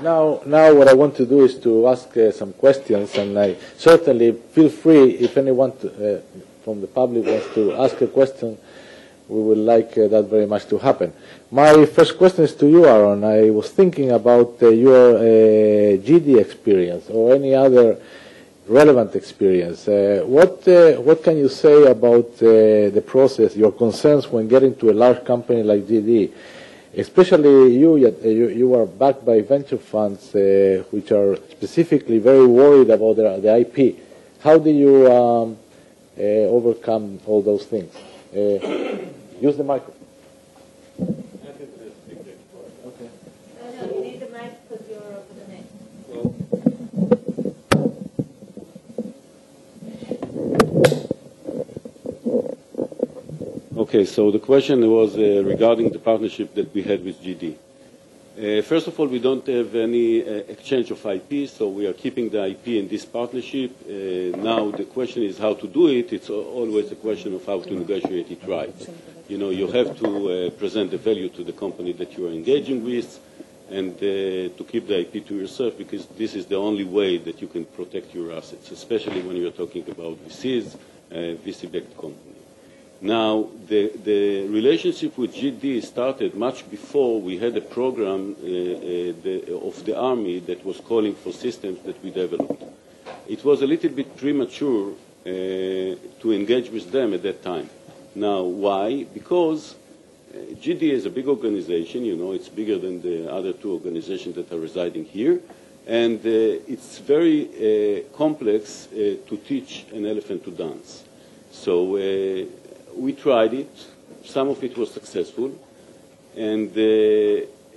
Now what I want to do is to ask some questions, and I certainly feel free if anyone from the public wants to ask a question. We would like that very much to happen. My first question is to you, Aaron. I was thinking about your GD experience or any other relevant experience. What can you say about the process, your concerns when getting to a large company like GD? Especially you are backed by venture funds which are specifically very worried about the IP. How do you overcome all those things? Use the microphone. Okay. No, you need the mic because you're over the neck. Okay, so the question was regarding the partnership that we had with GD. First of all, we don't have any exchange of IP, so we are keeping the IP in this partnership. Now the question is how to do it. It's always a question of how to negotiate it right. You know, you have to present the value to the company that you are engaging with, and to keep the IP to yourself, because this is the only way that you can protect your assets, especially when you're talking about VCs, VC-backed companies. Now, the relationship with GD started much before we had a program of the Army that was calling for systems that we developed. It was a little bit premature to engage with them at that time. Now, why? Because GD is a big organization, you know, it's bigger than the other two organizations that are residing here, and it's very complex to teach an elephant to dance. So we tried it. Some of it was successful, and it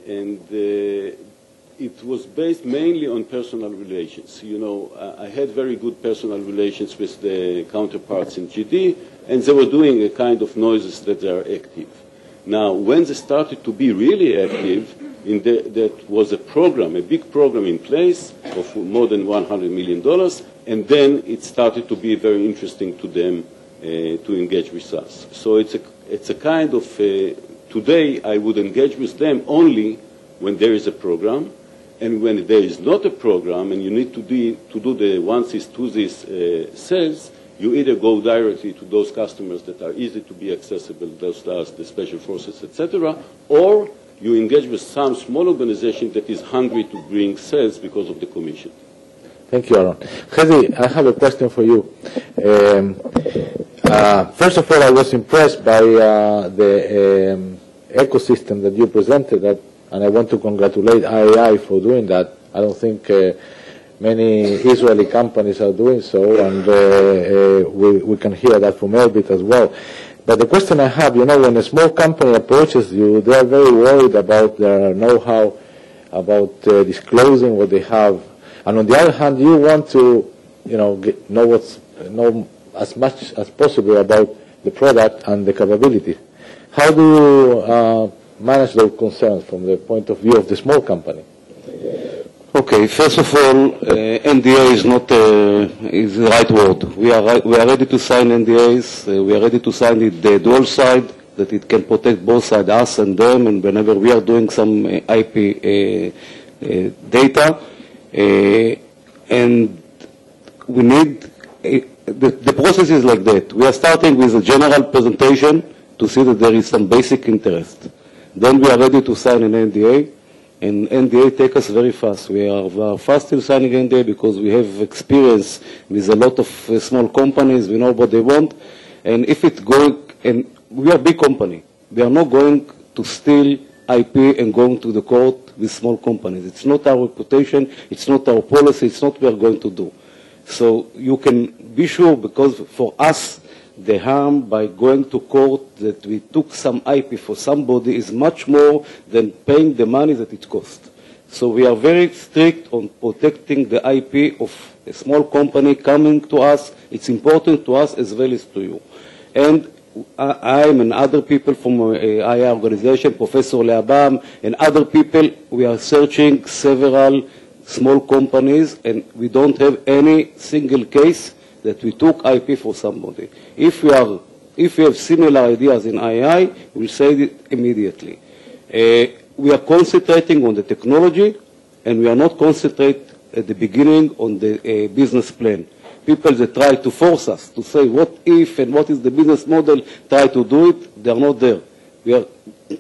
was based mainly on personal relations. You know, I had very good personal relations with the counterparts in GD, and they were doing a kind of noises that they are active. Now, when they started to be really active, that was a program, a big program in place of more than $100 million, and then it started to be very interesting to them to engage with us. So it's a kind of, today I would engage with them only when there is a program, and when there is not a program and you need to do the onesies, twosies sales, you either go directly to those customers that are easy to be accessible, those stars, the special forces, etc., or you engage with some small organization that is hungry to bring sales because of the commission. Thank you, Aaron. Chezi, I have a question for you. First of all, I was impressed by the ecosystem that you presented, and I want to congratulate IAI for doing that. I don't think many Israeli companies are doing so, and we can hear that from Elbit as well. But the question I have, you know, when a small company approaches you, they are very worried about their know-how, about disclosing what they have. And on the other hand, you want to, you know, know as much as possible about the product and the capability. How do you manage those concerns from the point of view of the small company? Okay, first of all, NDA is not is the right word. We are ready to sign NDAs. We are ready to sign it the dual side, that it can protect both sides, us and them, and whenever we are doing some IP data. And we need, the process is like that. We are starting with a general presentation to see that there is some basic interest. Then we are ready to sign an NDA, and NDA take us very fast. We are fast in signing NDA because we have experience with a lot of small companies. We know what they want, and if it's going, and we are a big company, we are not going to steal IP and going to the court with small companies. It's not our reputation, it's not our policy, it's not what we are going to do. So you can be sure, because for us, the harm by going to court that we took some IP for somebody is much more than paying the money that it costs. So we are very strict on protecting the IP of a small company coming to us. It's important to us as well as to you. And I and other people from IA organization, Professor Leabam, and other people, we are searching several small companies, and we don't have any single case that we took IP for somebody. If we have similar ideas in II, we'll say it immediately. We are concentrating on the technology and we are not concentrate at the beginning on the business plan. People that try to force us to say what if and what is the business model, try to do it, they are not there. We are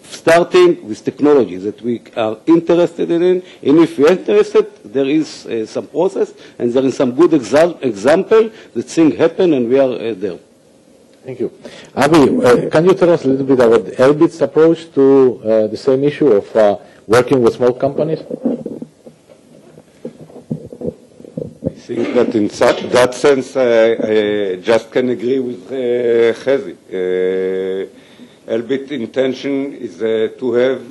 starting with technology that we are interested in, and if we are interested, there is some process, and there is some good example that things happen, and we are there. Thank you. Avi, can you tell us a little bit about Elbit's approach to the same issue of working with small companies? I think that in that sense, I just can agree with Chezi. Elbit's intention is to have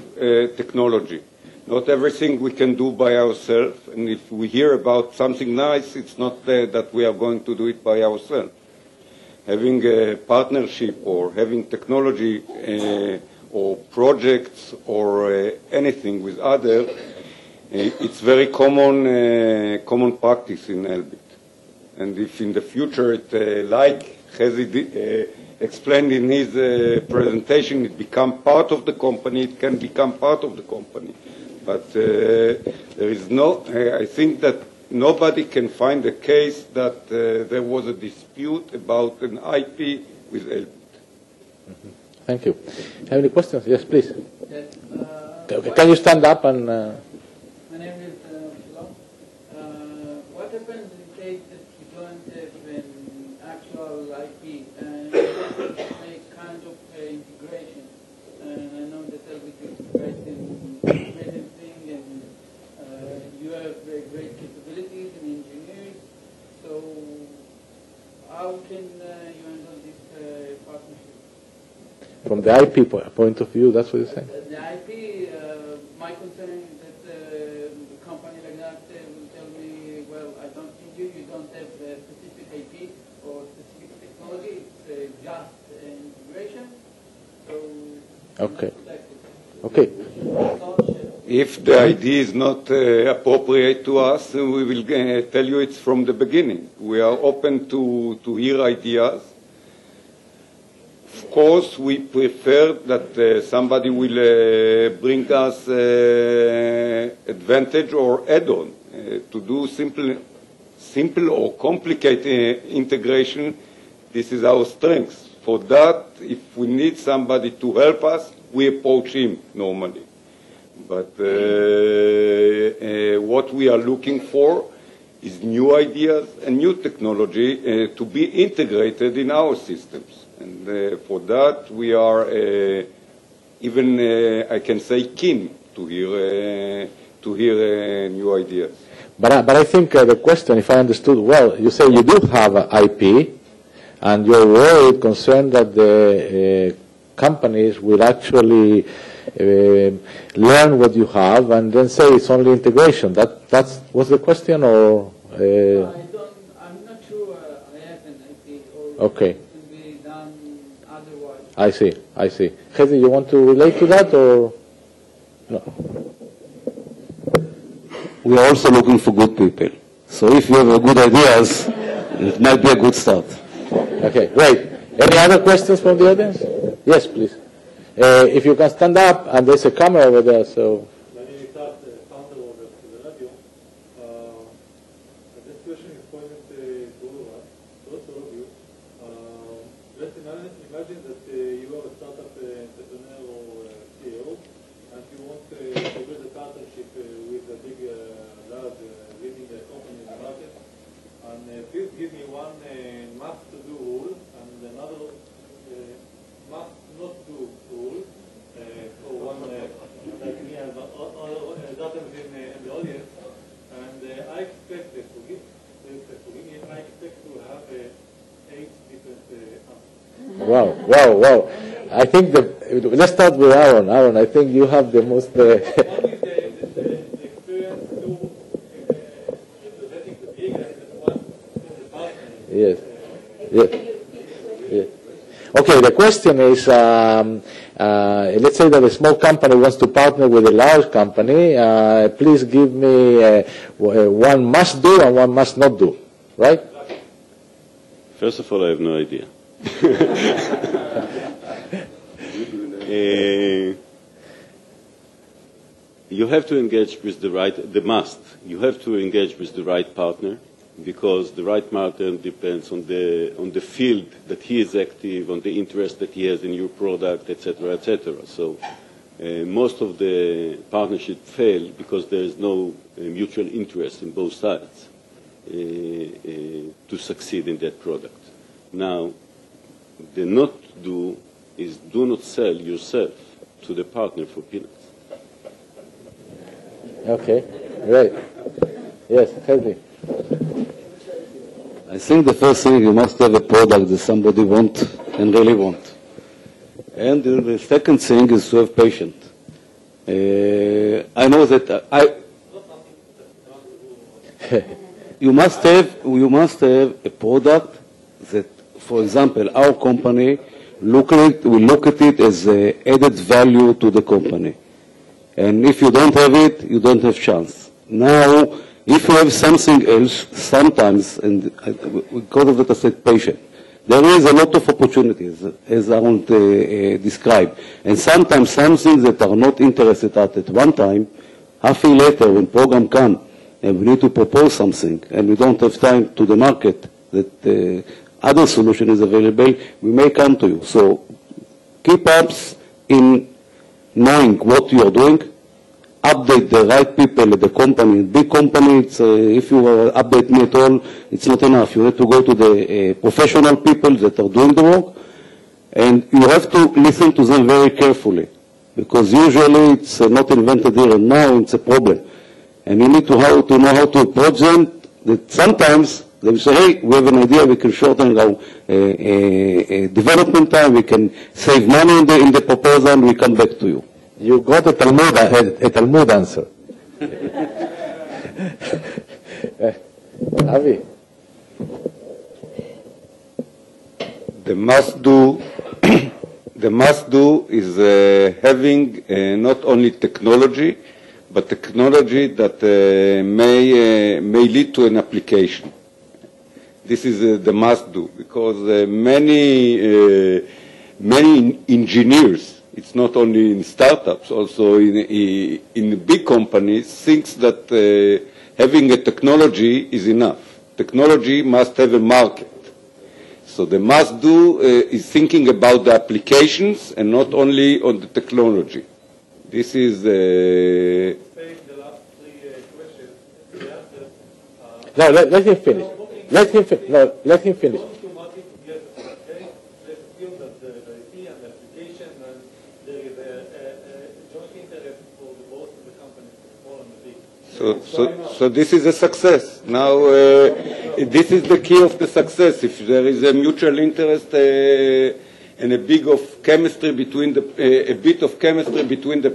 technology. Not everything we can do by ourselves, and if we hear about something nice, it's not that we are going to do it by ourselves. Having a partnership or having technology or projects or anything with others, it's very common practice in Elbit. And if in the future, like Chezi explained in his presentation, it become part of the company, it can become part of the company. But there is I think that nobody can find a case that there was a dispute about an IP with Elbit. Mm-hmm. Thank you. Have any questions? Yes, please. Yes, can you stand up and... My name is Shalom. What happens in case that you don't have an actual IP and you want to make kind of integration? And I know that Elbit is great in anything, and you have great capabilities and engineers. So how can you handle this partnership? From the IP point of view, that's what you're saying? The IP, my concern is that a company like that will tell me, well, I don't think you don't have a specific IP or specific technology, it's just integration. So, okay. Okay. If the idea is not appropriate to us, we will tell you it's from the beginning. We are open to hear ideas. Of course, we prefer that somebody will bring us advantage or add-on. To do simple or complicated integration, this is our strength. For that, if we need somebody to help us, we approach him normally. But what we are looking for is new ideas and new technology to be integrated in our systems. And for that, we are even, I can say, keen to hear new ideas. But I think the question, if I understood well, you say you do have IP, and you're worried, concerned that the companies will actually learn what you have and then say it's only integration. That's what's the question, or? I'm not sure I have an IP or Okay. it can be done otherwise. I see. Chezi, you want to relate to that, or no? We are also looking for good people. So if you have good ideas, it might be a good start. Okay, great. Any other questions from the audience? Yes, please. If you can stand up, and there's a camera over there, so. My name is Tat, founder of the radio. This question is pointed to all of you. Let's imagine that you are a startup entrepreneur or CEO, and you want to build a partnership with a big, large, leading company in the market. And please give me one must-to-do rule and another must-not-do rule for one like me and others in the audience. And I expect to give I expect to have 8 different answers. Wow. I think let's start with Aaron. Aaron, I think you have the most... One is the experience to representing the big and one the partner. Yes. Okay, the question is, let's say that a small company wants to partner with a large company. Please give me one must do and one must not do, right? First of all, I have no idea. you have to engage with you have to engage with the right partner, because the right partner depends on the field that he is active, on the interest that he has in your product, etc., etc. So most of the partnership fail because there is no mutual interest in both sides to succeed in that product. Now, the not do is do not sell yourself to the partner for peanuts. Okay, great. Yes, help me. I think the first thing, you must have a product that somebody wants and really want. And the second thing is to have patience. I know that you must have a product that, for example, our company will look at it as added value to the company. And if you don't have it, you don't have chance. Now, if you have something else, sometimes, and because of that I said patient, there is a lot of opportunities, as Aaron described. And sometimes some things that are not interested at one time, half a year later when program come and we need to propose something and we don't have time to the market that other solution is available, we may come to you. So keep up in knowing what you are doing, update the right people at the company. Big company, it's, if you update me at all, it's not enough. You have to go to the professional people that are doing the work, and you have to listen to them very carefully, because usually it's not invented here and now, it's a problem. And you need to know how to approach them. That sometimes they will say, hey, we have an idea, we can shorten our development time, we can save money in the proposal, and we come back to you. You got a Talmud answer. Avi. The must do is having not only technology, but technology that may lead to an application. This is the must do, because many engineers, it's not only in startups, also in big companies, thinks that having a technology is enough. Technology must have a market. So the must do is thinking about the applications and not only on the technology. This is Saying the last three questions, the answers. No, let him finish. Let him finish. No, let him finish. Going to market together, okay? Let's assume that the IP and the application, and there is a joint interest for the both of the companies, the small and the big. So this is a success. Now, this is the key of the success. If there is a mutual interest and a bit of chemistry between the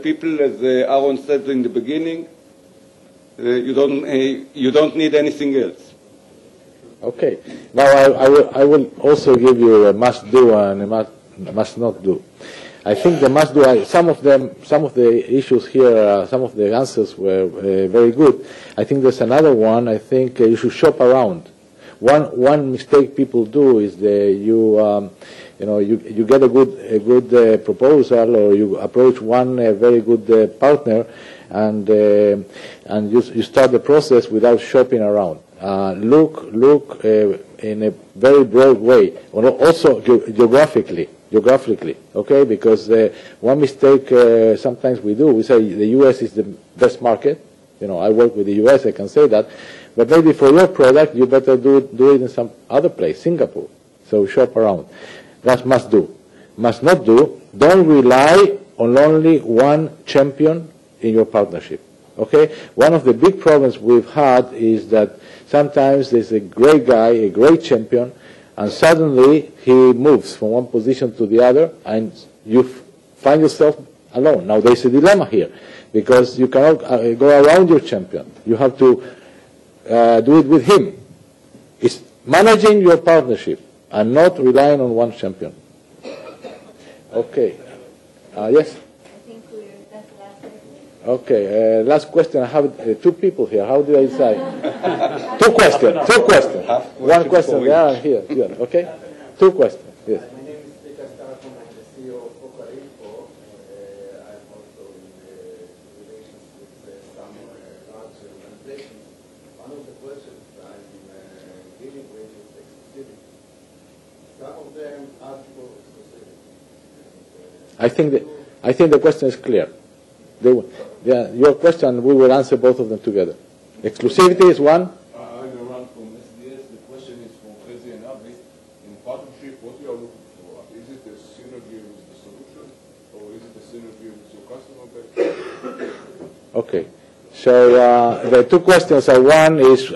people, as Aaron said in the beginning, you don't need anything else. Okay. Now I will also give you a must do and a must not do. I think the must do, some of the issues here, some of the answers were very good. I think there's another one. I think you should shop around. One mistake people do is you get a good proposal, or you approach one very good partner, and you start the process without shopping around. Look in a very broad way, also geographically, okay? Because one mistake sometimes we do, we say the U.S. is the best market. I work with the U.S., I can say that. But maybe for your product, you better do it in some other place, Singapore. So shop around. That's must do. Must not do, don't rely on only one champion in your partnership. Okay? One of the big problems we've had is that sometimes there's a great guy, a great champion, and suddenly he moves from one position to the other, and you find yourself alone. Now there's a dilemma here, because you cannot go around your champion. You have to do it with him. It's managing your partnership and not relying on one champion. Okay. Yes? Okay, last question. I have two people here. How do I decide? Two questions. One question there and here. Okay? Two questions. Yes. My name is Peter Starkman. I'm the CEO of Info. I'm also in relations with one of the questions I'm dealing with is exclusivity. Some of them ask for exclusivity. I think the question is clear. Your question, we will answer both of them together. Exclusivity is one. I'm around from SDS. The question is from Chezi and Aviv. In partnership, what we are looking for? Is it a synergy with the solution, or is it a synergy with your customer base? Okay. So the two questions are, one is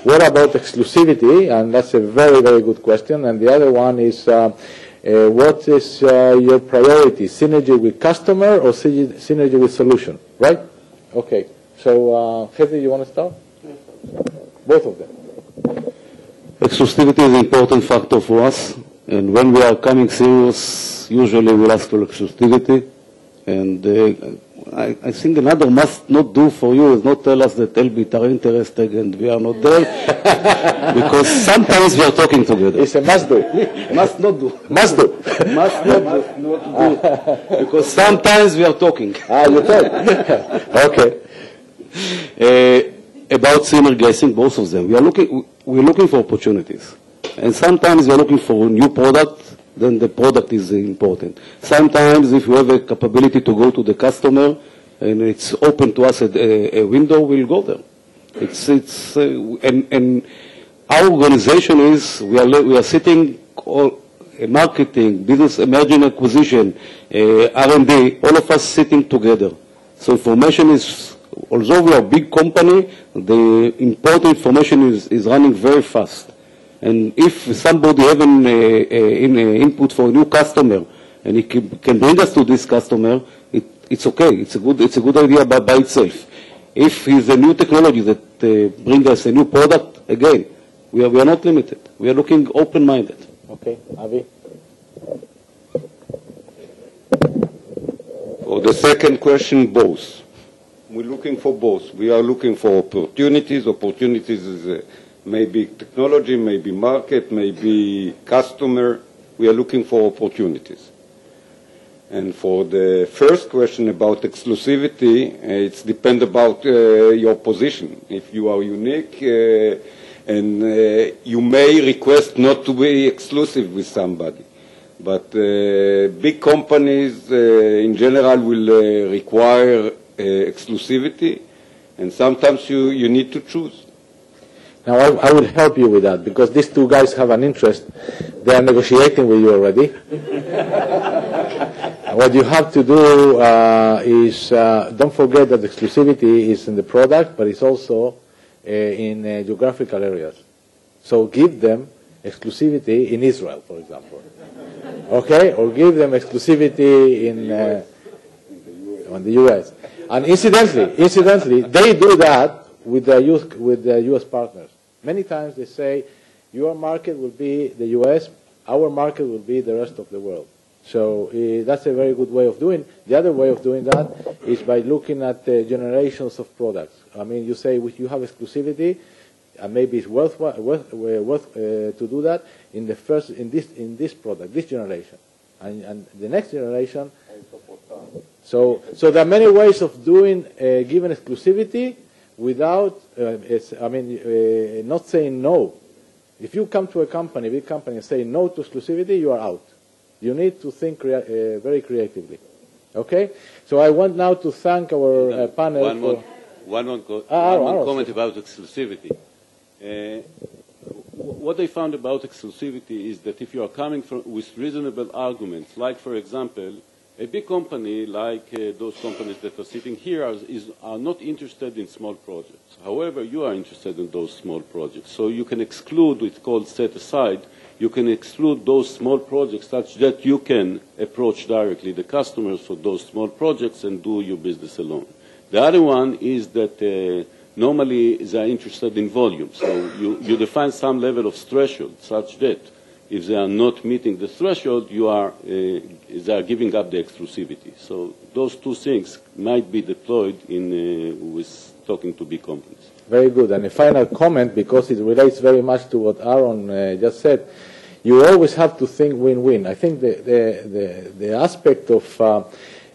what about exclusivity, and that's a very, very good question. And the other one is what is your priority, synergy with customer or synergy with solution, right? Okay. So, Chezi, you want to start? Both of them. Exclusivity is an important factor for us, and when we are coming serious, usually we'll ask for exclusivity. And I think another must not do for you is not tell us that Elbit are interested and we are not there, because sometimes we are talking together. It's a must do. Must not do. Must do. Must not do. Because sometimes we are talking. You talk. Okay. About synergy, I think both of them. We're looking for opportunities. And sometimes we're looking for a new product, then the product is important. Sometimes if we have a capability to go to the customer and it's open to us a window, we'll go there. And our organization is, we are sitting, marketing, business emerging acquisition, R&D, all of us sitting together. So information is, although we are a big company, the important information is running very fast. And if somebody have an input for a new customer, and he can bring us to this customer, it's okay. It's a good idea by itself. If it's a new technology that brings us a new product, again, we are not limited. We are looking open-minded. Okay, Avi. For the second question, both. We're looking for both. We are looking for opportunities. Opportunities is maybe technology, maybe market, maybe customer. We are looking for opportunities. And for the first question about exclusivity, it's depend about your position. If you are unique, and you may request not to be exclusive with somebody. But big companies in general will require exclusivity, and sometimes you need to choose. Now, I will help you with that, because these two guys have an interest. They are negotiating with you already. What you have to do is, don't forget that exclusivity is in the product, but it's also in geographical areas. So give them exclusivity in Israel, for example. Okay? Or give them exclusivity in the U.S. And incidentally, they do that with the U.S. partners. Many times they say, your market will be the U.S., our market will be the rest of the world. So that's a very good way of doing. The other way of doing that is by looking at generations of products. I mean, you say you have exclusivity, and maybe it's worth to do that in this product, this generation, and the next generation. So there are many ways of doing given exclusivity without, not saying no. If you come to a company, big company, and say no to exclusivity, you are out. You need to think very creatively. Okay? So I want now to thank our panel. One comment about exclusivity. What I found about exclusivity is that if you are coming with reasonable arguments, like, for example, a big company like those companies that are sitting here are not interested in small projects. However, you are interested in those small projects. So you can exclude, it's called set aside, you can exclude those small projects such that you can approach directly the customers for those small projects and do your business alone. The other one is that normally they are interested in volume. So you define some level of threshold such that if they are not meeting the threshold, they are giving up the exclusivity. So those two things might be deployed with talking to big companies. Very good. And a final comment, because it relates very much to what Aaron just said. You always have to think win-win. I think the aspect of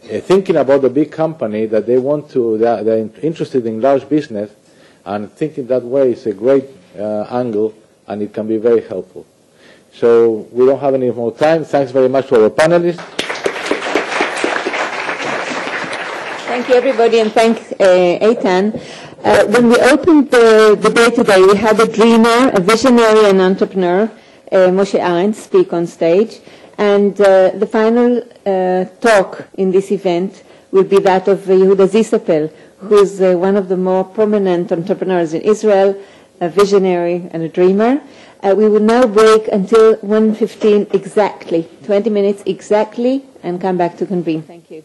thinking about the big company that they're interested in large business, And thinking that way is a great angle, and it can be very helpful. So we don't have any more time. Thanks very much to our panelists. Thank you, everybody, and thank Eitan. When we opened the day today, we had a dreamer, a visionary, and entrepreneur, Moshe Arendt, speak on stage. And the final talk in this event will be that of Yehuda Zisapel, who is one of the more prominent entrepreneurs in Israel, a visionary and a dreamer. We will now break until 1:15 exactly, 20 minutes exactly, and come back to convene. Thank you.